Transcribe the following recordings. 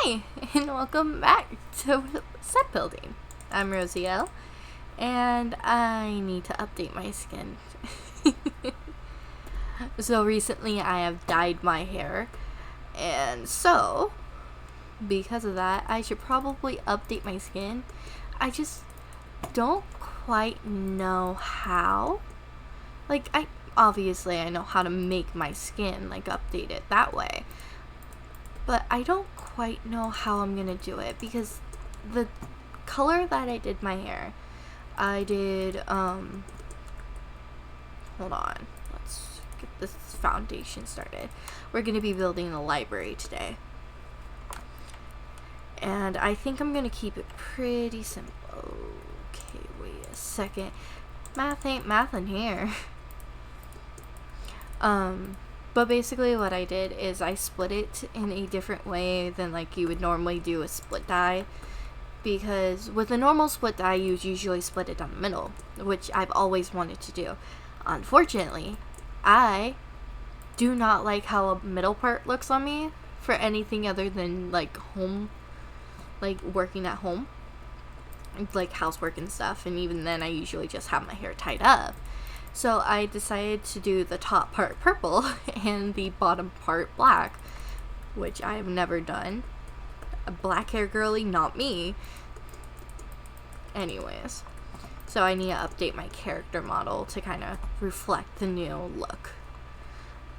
Hi, and welcome back to set building. I'm Rosiel, and I need to update my skin. So recently I have dyed my hair, and so because of that I should probably update my skin. I just don't quite know how. Like, obviously I know how to make my skin, like, update it that way, but I don't quite know how I'm gonna do it, because the color that I did my hair, I did, hold on, let's get this foundation started. We're gonna be building a library today, and I think I'm gonna keep it pretty simple. Okay, wait a second, math ain't math in here. But basically what I did is I split it in a different way than like you would normally do a split die, because with a normal split die you usually split it down the middle, which I've always wanted to do. Unfortunately, I do not like how a middle part looks on me for anything other than like home, like working at home, like housework and stuff, and even then I usually just have my hair tied up. So I decided to do the top part purple and the bottom part black, which I have never done. A black hair girly, not me. Anyways, so I need to update my character model to kind of reflect the new look.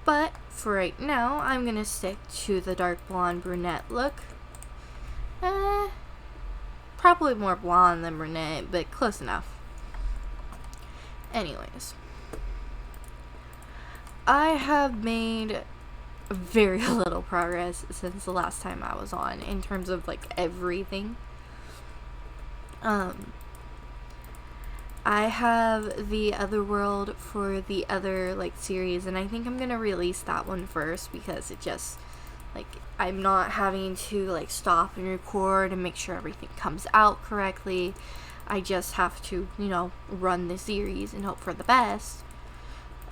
But for right now, I'm going to stick to the dark blonde brunette look. Probably more blonde than brunette, but close enough. Anyways, I have made very little progress since the last time I was on in terms of like everything. I have the other world for the other like series, and I think I'm gonna release that one first, because it just, like, I'm not having to like stop and record and make sure everything comes out correctly. I just have to, you know, run the series and hope for the best,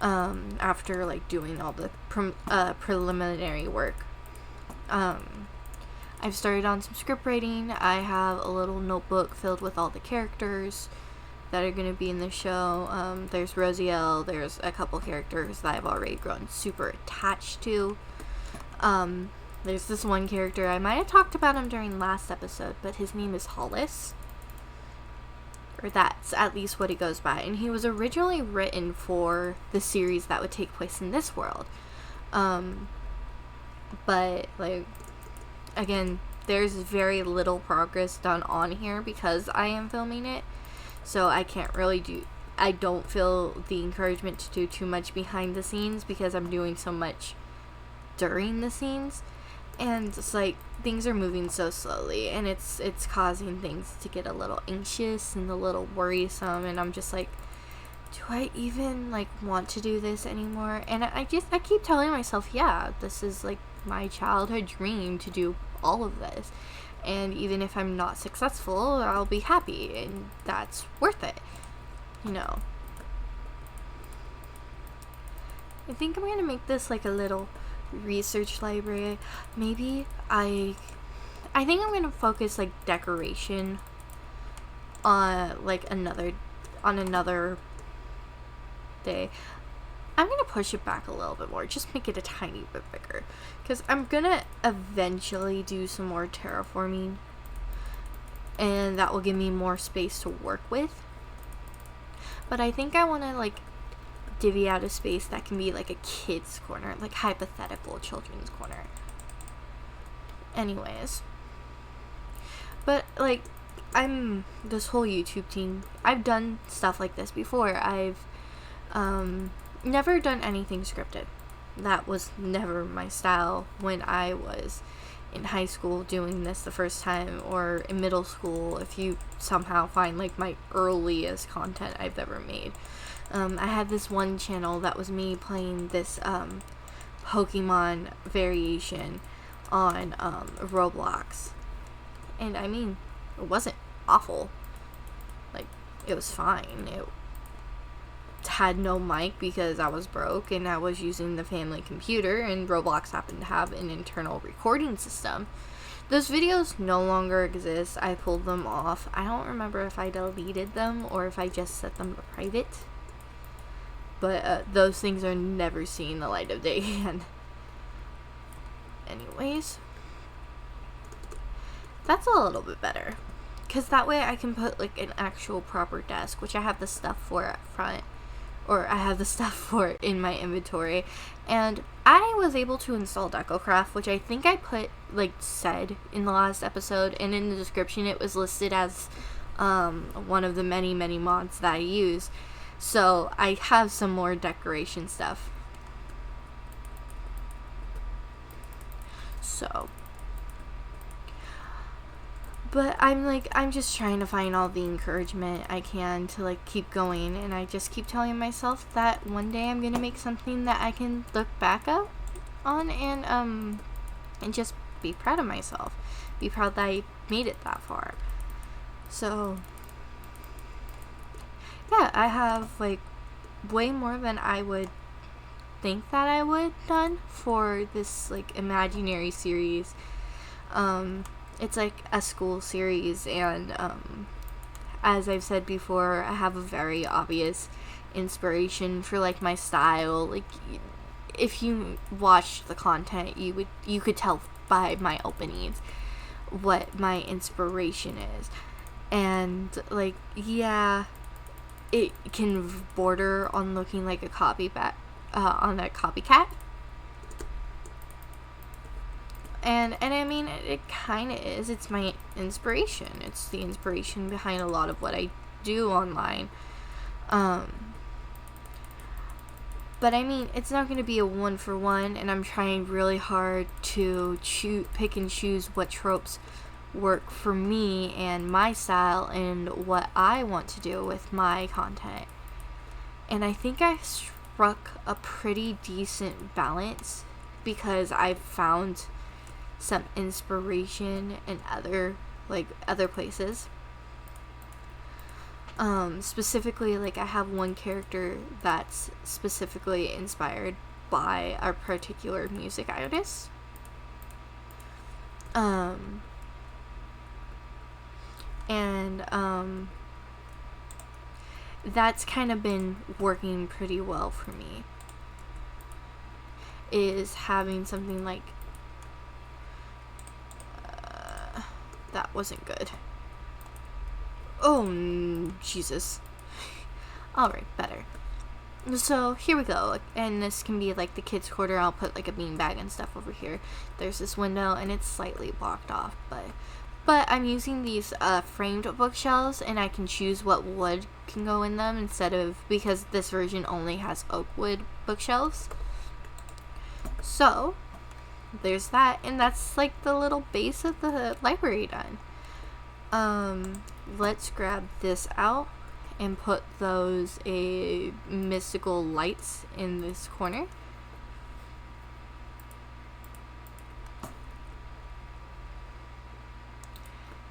after like doing all the preliminary work. I've started on some script writing. I have a little notebook filled with all the characters that are going to be in the show. There's Rosiel, there's a couple characters that I've already grown super attached to. There's this one character, I might have talked about him during last episode, but his name is Hollis. Or that's at least what he goes by, and he was originally written for the series that would take place in this world. But, like, again, there's very little progress done on here because I am filming it, so I can't really I don't feel the encouragement to do too much behind the scenes because I'm doing so much during the scenes. And it's like things are moving so slowly, and it's causing things to get a little anxious and a little worrisome, and I'm just like, do I even like want to do this anymore? And I keep telling myself, yeah, this is like my childhood dream to do all of this, and even if I'm not successful, I'll be happy, and that's worth it, you know. I think I'm gonna make this like a little research library. Maybe I think I'm gonna focus like decoration on like another day. I'm gonna push it back a little bit more, just make it a tiny bit bigger, because I'm gonna eventually do some more terraforming, and that will give me more space to work with. But I think I want to like divvy out a space that can be like a kid's corner, like hypothetical children's corner. Anyways, but like, I'm this whole YouTube team, I've done stuff like this before. I've never done anything scripted. That was never my style when I was in high school doing this the first time, or in middle school, if you somehow find like my earliest content I've ever made. I had this one channel that was me playing this Pokemon variation on Roblox, and I mean, it wasn't awful. Like, it was fine. It had no mic because I was broke and I was using the family computer, and Roblox happened to have an internal recording system. Those videos no longer exist. I pulled them off. I don't remember if I deleted them or if I just set them to private. But those things are never seeing the light of day again. Anyways, that's a little bit better. Because that way I can put like an actual proper desk, which I have the stuff for up front. Or I have the stuff for it in my inventory. And I was able to install Decocraft, which I think I put, like, said in the last episode. And in the description it was listed as one of the many, many mods that I use. So I have some more decoration stuff. So... But I'm just trying to find all the encouragement I can to, like, keep going. And I just keep telling myself that one day I'm going to make something that I can look back up on and just be proud of myself. Be proud that I made it that far. So, yeah, I have, like, way more than I would think that I would done for this, like, imaginary series. It's like a school series, and as I've said before, I have a very obvious inspiration for, like, my style. Like, if you watched the content, you could tell by my openings what my inspiration is. And, like, yeah, it can border on looking like a copycat. And I mean, it kind of is. It's my inspiration. It's the inspiration behind a lot of what I do online. But I mean, it's not going to be a one-for-one, and I'm trying really hard to pick and choose what tropes work for me and my style and what I want to do with my content. And I think I struck a pretty decent balance, because I've found some inspiration in other places. Specifically, like, I have one character that's specifically inspired by a particular music artist. That's kind of been working pretty well for me, is having something like that wasn't good. Oh, Jesus. Alright, better. So, here we go. And this can be, like, the kids' quarter. I'll put, like, a beanbag and stuff over here. There's this window, and it's slightly blocked off. But I'm using these framed bookshelves, and I can choose what wood can go in them because this version only has oak wood bookshelves. So, there's that, and that's, like, the little base of the library done. Let's grab this out and put those mystical lights in this corner.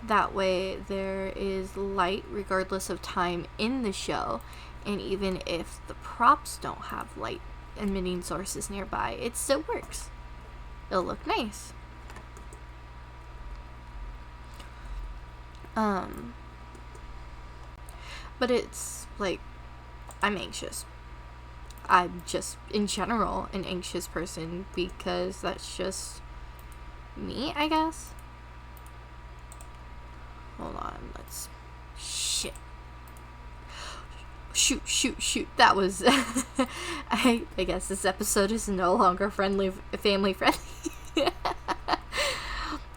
That way there is light regardless of time in the show, and even if the props don't have light emitting sources nearby, it still works. It'll look nice. But it's, like, I'm anxious. I'm just, in general, an anxious person, because that's just me, I guess. Hold on, let's... Shit. Shoot. That was... I guess this episode is no longer family friendly.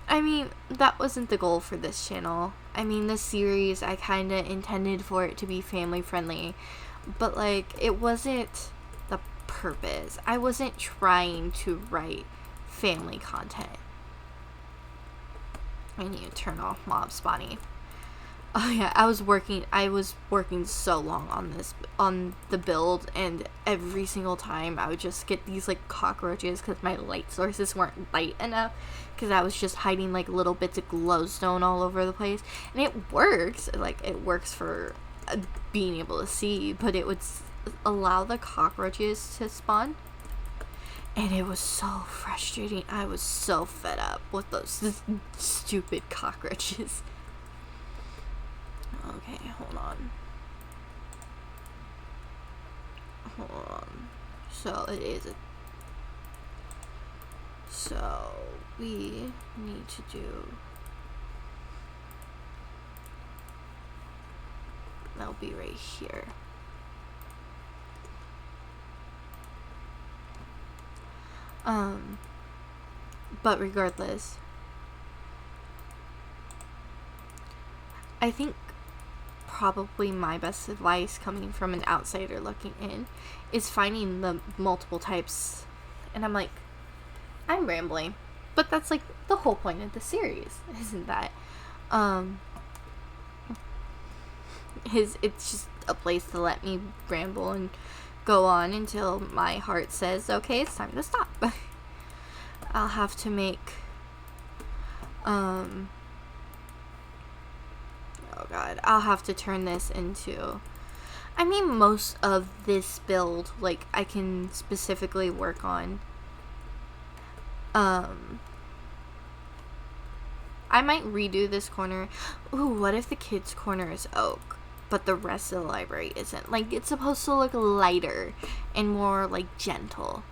I mean, that wasn't the goal for this channel. I mean, this series, I kind of intended for it to be family friendly. But, like, it wasn't the purpose. I wasn't trying to write family content. I need to turn off mob spawning. Oh yeah, I was working so long on the build, and every single time I would just get these, like, cockroaches because my light sources weren't light enough, because I was just hiding, like, little bits of glowstone all over the place. And it works, like, it works for being able to see, but it would allow the cockroaches to spawn. And it was so frustrating. I was so fed up with those stupid cockroaches. Okay, hold on. So it is so we need to do, that'll be right here. But regardless, I think probably my best advice coming from an outsider looking in is finding the multiple types. And I'm like, I'm rambling, but that's like the whole point of the series, isn't that? It's just a place to let me ramble and go on until my heart says, okay, it's time to stop. I'll have to make, oh god, I'll have to turn this into, I mean, most of this build, like, I can specifically work on, I might redo this corner. Ooh, what if the kids' corner is oak, but the rest of the library isn't? Like, it's supposed to look lighter and more, like, gentle.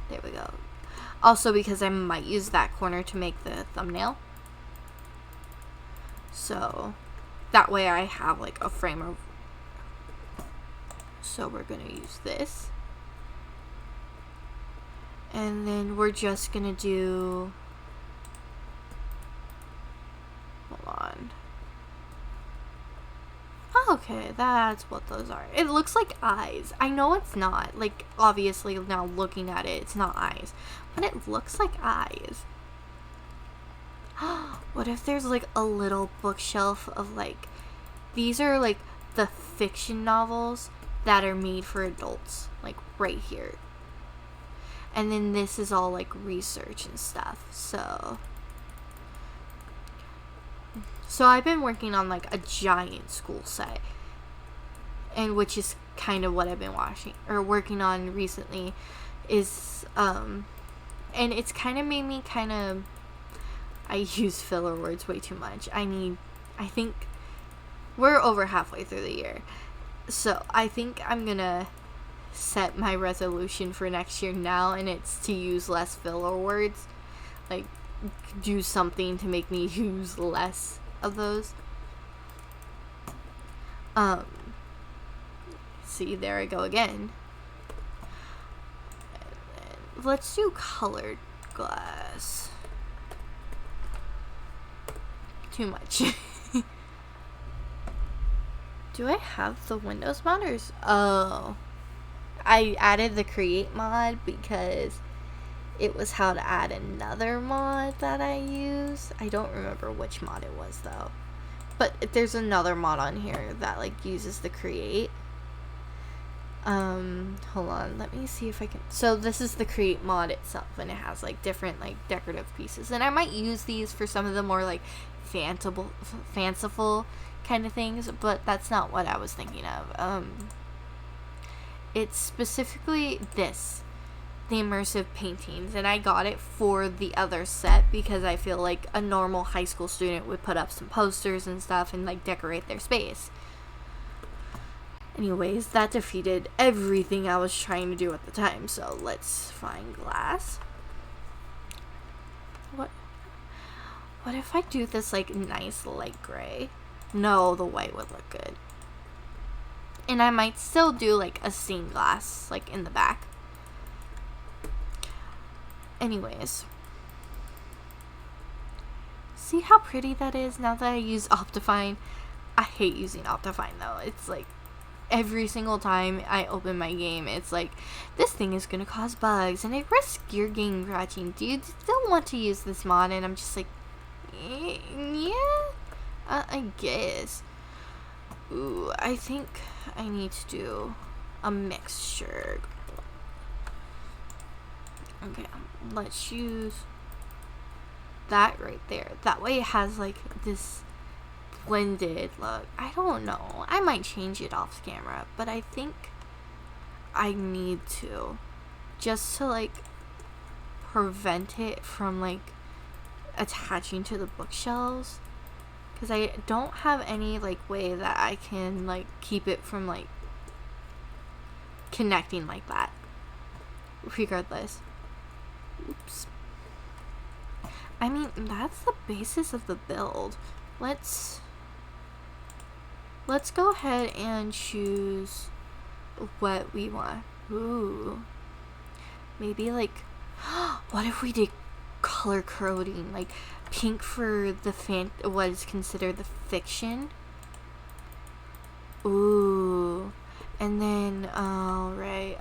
There we go. Also, because I might use that corner to make the thumbnail. So, that way I have, like, a frame of... So, we're going to use this. And then we're just going to do... Hold on. Okay, that's what those are. It looks like eyes. I know it's not. Like, obviously, now looking at it, it's not eyes. But it looks like eyes. What if there's, like, a little bookshelf of, like... These are, like, the fiction novels that are made for adults. Like, right here. And then this is all, like, research and stuff. So I've been working on, like, a giant school set, and which is kind of what I've been working on recently, is, and it's kind of made me I use filler words way too much. I think, we're over halfway through the year, so I think I'm gonna set my resolution for next year now, and it's to use less filler words, like, do something to make me use less of those. See, there I go again. Let's do colored glass. Too much. Do I have the Windows modders? Oh, I added the create mod because it was how to add another mod that I use. I don't remember which mod it was though. But there's another mod on here that, like, uses the create. Hold on, let me see if I can. So this is the create mod itself, and it has, like, different, like, decorative pieces. And I might use these for some of the more, like, fanciful kind of things, but that's not what I was thinking of. It's specifically this. The immersive paintings, and I got it for the other set because I feel like a normal high school student would put up some posters and stuff and, like, decorate their space. Anyways, that defeated everything I was trying to do at the time, so let's find glass. What if I do this, like, nice light gray? No, the white would look good. And I might still do, like, a stained glass, like, in the back. Anyways, see how pretty that is now that I use Optifine? I hate using Optifine though. It's like every single time I open my game, it's like, this thing is gonna cause bugs and it risks your game crashing. Do you still want to use this mod? And I'm just like, yeah, I guess. Ooh, I think I need to do a mixture. Okay, let's use that right there. That way it has, like, this blended look. I don't know. I might change it off camera, but I think I need to. just to like prevent it from like attaching to the bookshelves, because I don't have any like way that I can like keep it from like connecting like that. Regardless, oops. I mean, that's the basis of the build. Let's go ahead and choose what we want. Ooh, maybe like what if we did color coding, like pink for the what is considered the fiction. Ooh, and then right,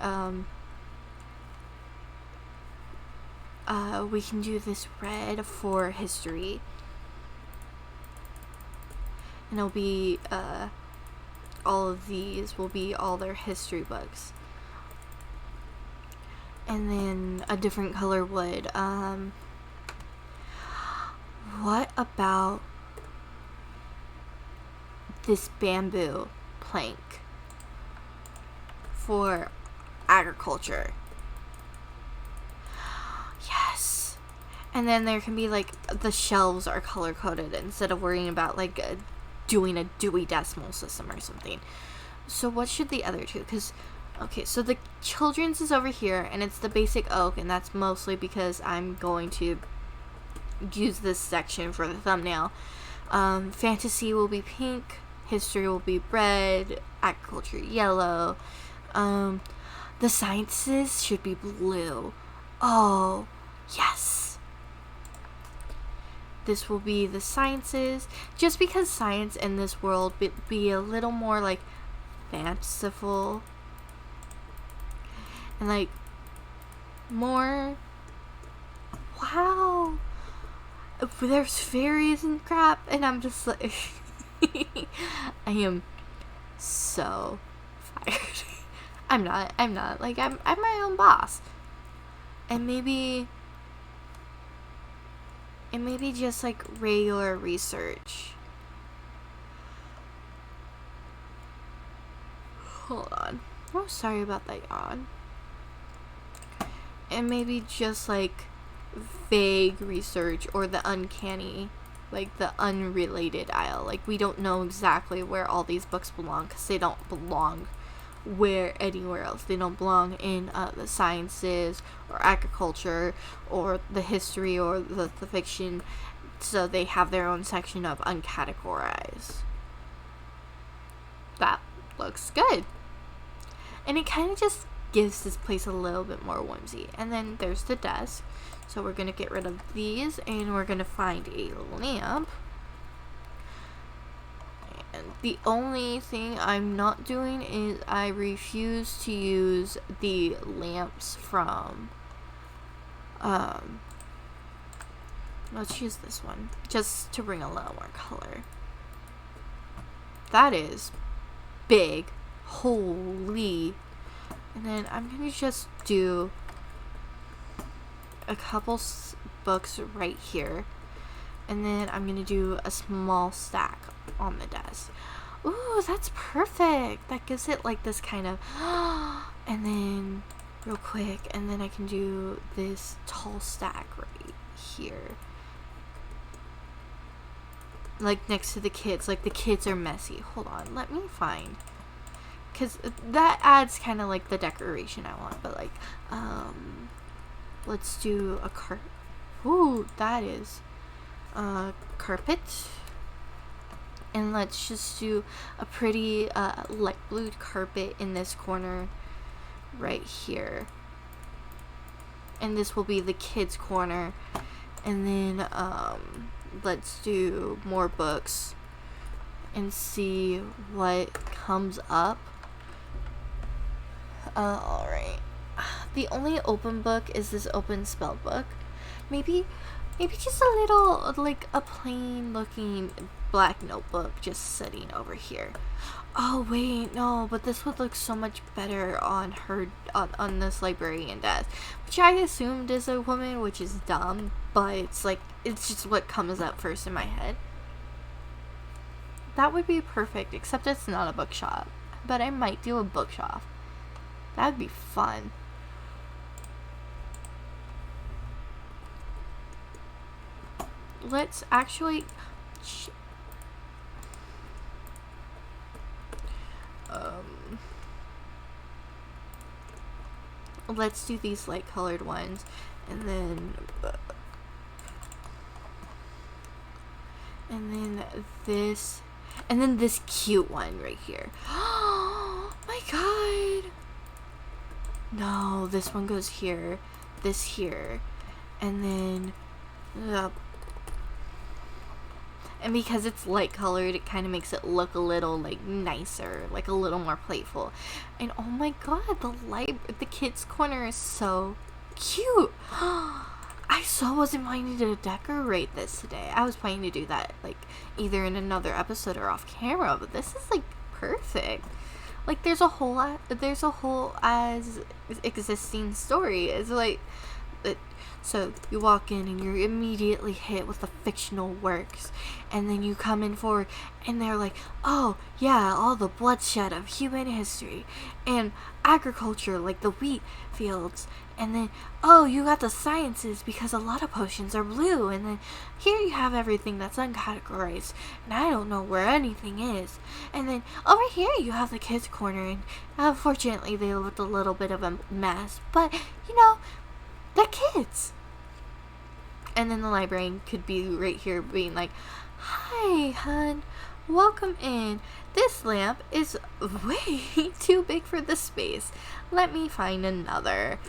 we can do this red for history, and it'll be all of these will be all their history books. And then a different color would what about this bamboo plank for agriculture? Yes. And then there can be like the shelves are color coded instead of worrying about like doing a Dewey Decimal System or something. So what should the other two? Because okay, so the children's is over here, and it's the basic oak, and that's mostly because I'm going to use this section for the thumbnail. Fantasy will be pink, history will be red, agriculture yellow. The sciences should be blue. Oh, yes. This will be the sciences, just because science in this world be a little more like fanciful and like more, wow, there's fairies and crap, and I'm just like I am so fired. I'm not like I'm my own boss. And maybe just like regular research. Hold on. Oh, sorry about that yawn. And maybe just like vague research or the uncanny, like the unrelated aisle. Like we don't know exactly where all these books belong because they don't belong anywhere else. They don't belong in the sciences or agriculture or the history or the fiction. So they have their own section of uncategorized. That looks good. And it kind of just gives this place a little bit more whimsy. And then there's the desk. So we're going to get rid of these and we're going to find a lamp. And the only thing I'm not doing is I refuse to use the lamps from, let's use this one just to bring a little more color. That is big. Holy. And then I'm going to just do a couple books right here. And then I'm going to do a small stack on the desk. Ooh, that's perfect. That gives it like this kind of, and then real quick, and then I can do this tall stack right here. Like next to the kids. Like the kids are messy. Hold on, let me find. Because that adds kind of like the decoration I want. But like, let's do a ooh, that is carpet. And let's just do a pretty light blue carpet in this corner right here. And this will be the kids corner. And then let's do more books and see what comes up. Alright. The only open book is this open spell book. Maybe just a little, like a plain looking black notebook just sitting over here. Oh wait, no, but this would look so much better on her, on this librarian desk, which I assumed is a woman, which is dumb, but it's like, it's just what comes up first in my head. That would be perfect, except it's not a bookshop, but I might do a bookshop. That'd be fun. let's actually let's do these light colored ones, and then this, and then this cute one right here. Oh my god. No, this one goes here, this here, and then and because it's light colored, it kind of makes it look a little like nicer, like a little more playful. And oh my god, the kids corner is so cute. I so wasn't planning to decorate this today. I was planning to do that like either in another episode or off camera, but this is like perfect. Like there's a whole as existing story. It's like so you walk in and you're immediately hit with the fictional works, and then you come in forward and they're like, oh yeah, all the bloodshed of human history and agriculture, like the wheat fields, and then oh, you got the sciences because a lot of potions are blue, and then here you have everything that's uncategorized and I don't know where anything is, and then over here you have the kids corner, and unfortunately they looked a little bit of a mess, but you know, they're kids. And then the librarian could be right here being like, hi hun, welcome in. This lamp is way too big for this space. Let me find another.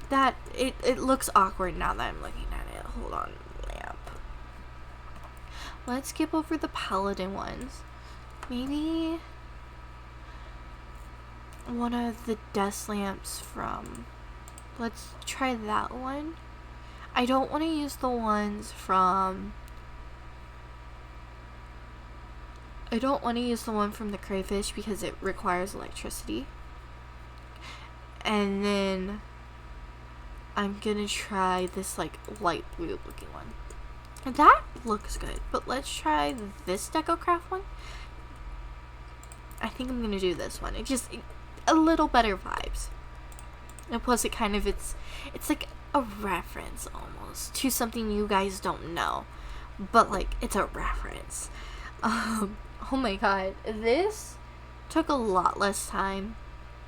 That it looks awkward now that I'm looking at it. Hold on, lamp. Let's skip over the Paladin ones. Maybe one of the desk lamps from, let's try that one. I don't want to use the ones from, I don't want to use the one from the Crayfish because it requires electricity. And then I'm gonna try this like light blue looking one. That looks good, but let's try this Decocraft one. I think I'm gonna do this one. It just, a little better vibes. And plus it kind of, it's like a reference almost to something you guys don't know, but like it's a reference. Oh my god, this took a lot less time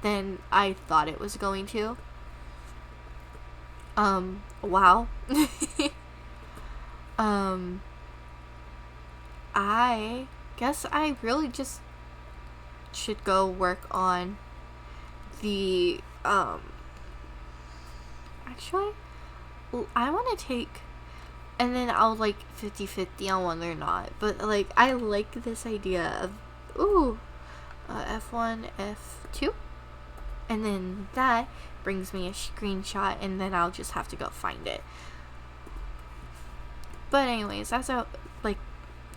than I thought it was going to. Wow. I guess I really just should go work on the actually, I want to take, and then I'll like 50-50 on whether or not, but like I like this idea of F1, F2, and then that brings me a screenshot, and then I'll just have to go find it. But anyways, that's how, like,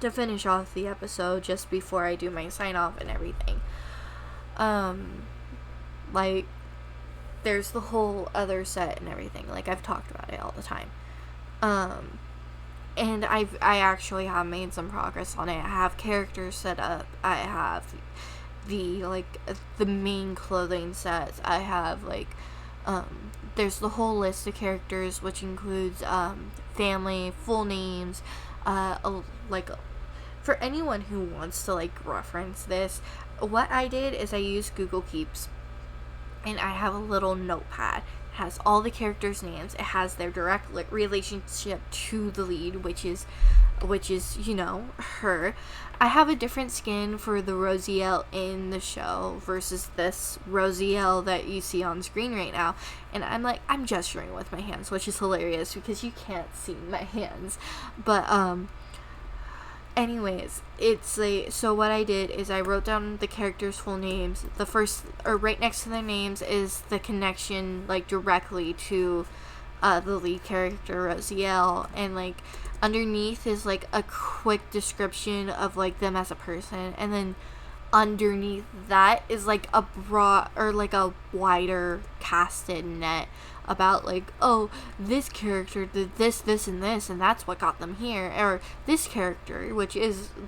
to finish off the episode just before I do my sign off and everything. Like, there's the whole other set and everything. Like, I've talked about it all the time. And I actually have made some progress on it. I have characters set up. I have the main clothing sets. I have, like, there's the whole list of characters, which includes, family, full names, for anyone who wants to, like, reference this, what I did is I used Google Keeps. And I have a little notepad. It has all the characters' names. It has their direct relationship to the lead, which is, you know, her. I have a different skin for the Rosiel in the show versus this Rosiel that you see on screen right now. And I'm gesturing with my hands, which is hilarious because you can't see my hands. But, anyways, it's like, so what I did is I wrote down the characters' full names. The first, or right next to their names, is the connection, like, directly to the lead character, Rosiel, and, like, underneath is, like, a quick description of, like, them as a person, and then underneath that is, like, a broad, or, like, a wider casted net about, like, oh, this character did this, this, and this, and that's what got them here, or this character,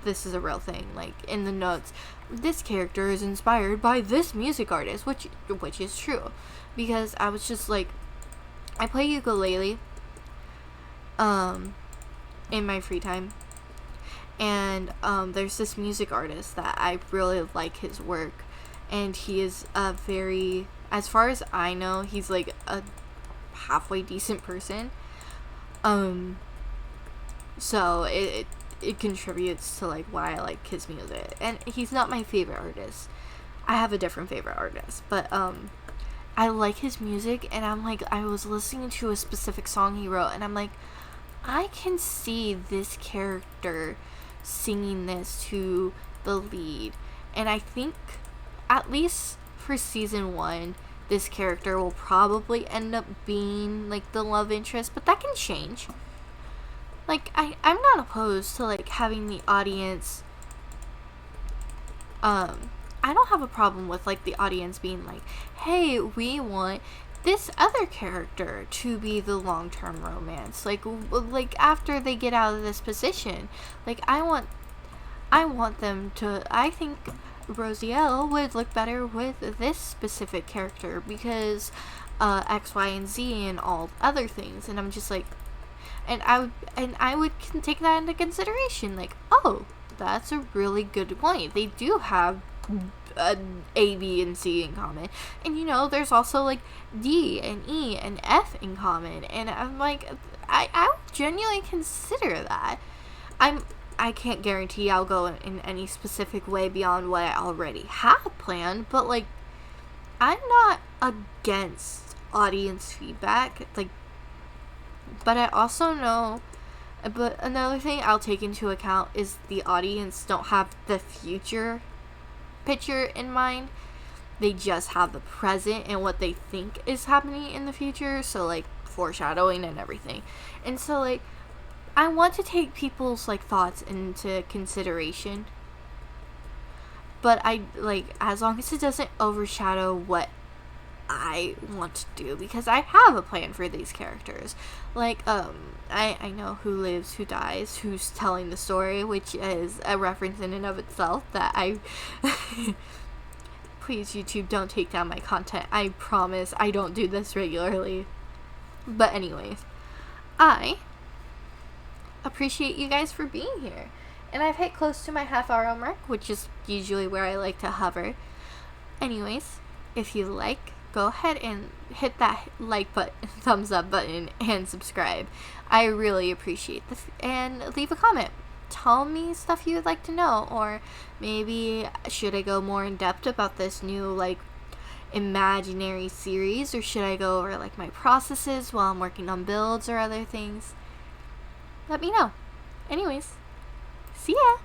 this is a real thing, like, in the notes, this character is inspired by this music artist, which is true, because I was just, like, I play ukulele, in my free time. And there's this music artist that I really like his work, and he is a very, as far as I know, he's like a halfway decent person. So it contributes to like why I like his music. And he's not my favorite artist. I have a different favorite artist, but I like his music, and I'm like, I was listening to a specific song he wrote, and I'm like, I can see this character singing this to the lead. And I think, at least for season 1, this character will probably end up being like the love interest, but that can change. Like, I'm not opposed to like having the audience, I don't have a problem with like the audience being like, hey, we want this other character to be the long-term romance, like after they get out of this position. Like, I want them to, I think Rosiel would look better with this specific character because X, Y, and Z and all other things. And I'm just like, and I would take that into consideration. Like, oh, that's a really good point. They do have A, B, and C in common, and you know, there's also like D and E and F in common. And I'm like, I would genuinely consider that. I can't guarantee I'll go in any specific way beyond what I already have planned, but like, I'm not against audience feedback, like, but I also know, but another thing I'll take into account is the audience don't have the future picture in mind. They just have the present and what they think is happening in the future, so like foreshadowing and everything. And so like, I want to take people's like thoughts into consideration, but I like, as long as it doesn't overshadow what I want to do, because I have a plan for these characters. Like, I know who lives, who dies, who's telling the story, which is a reference in and of itself that I please, YouTube, don't take down my content. I promise I don't do this regularly. But anyways, I appreciate you guys for being here. And I've hit close to my half-hour mark, which is usually where I like to hover. Anyways, if you like, go ahead and hit that like button, thumbs up button, and subscribe. I really appreciate this. And leave a comment. Tell me stuff you would like to know, or maybe should I go more in depth about this new like imaginary series, or should I go over like my processes while I'm working on builds or other things? Let me know. Anyways, see ya!